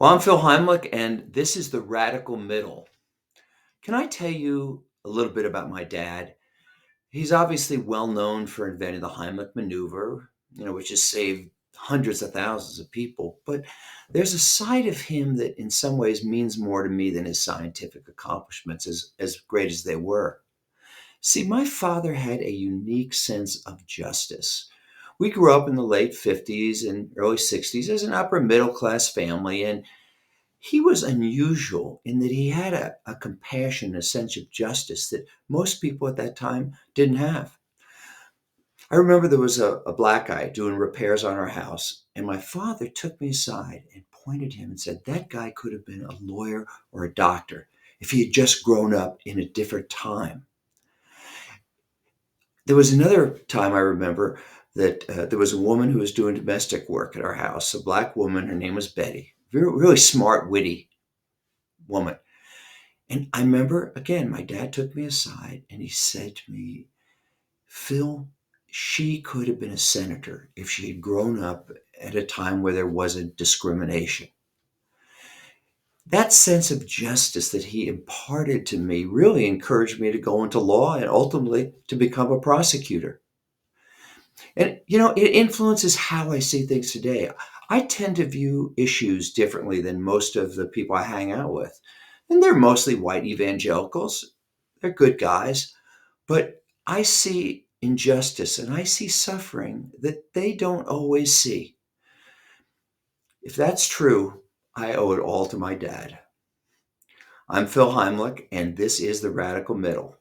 Well, I'm Phil Heimlich, and this is the Radical Middle. Can I tell you a little bit about my dad? He's obviously well known for inventing the Heimlich maneuver, which has saved hundreds of thousands of people. But there's a side of him that, in some ways, means more to me than his scientific accomplishments, as great as they were. See, my father had a unique sense of justice. We grew up in the late 50s and early 60s as an upper middle class family, and he was unusual in that he had a compassion, a sense of justice that most people at that time didn't have. I remember there was a black guy doing repairs on our house, and my father took me aside and pointed him and said, "That guy could have been a lawyer or a doctor if he had just grown up in a different time." There was another time I remember that there was a woman who was doing domestic work at our house, a black woman. Her name was Betty, really smart, witty woman. And I remember, again, my dad took me aside and he said to me, "Phil, she could have been a senator if she had grown up at a time where there wasn't discrimination." That sense of justice that he imparted to me really encouraged me to go into law and ultimately to become a prosecutor. And, it influences how I see things today. I tend to view issues differently than most of the people I hang out with. And they're mostly white evangelicals. They're good guys. But I see injustice and I see suffering that they don't always see. If that's true, I owe it all to my dad. I'm Phil Heimlich, and this is The Radical Middle.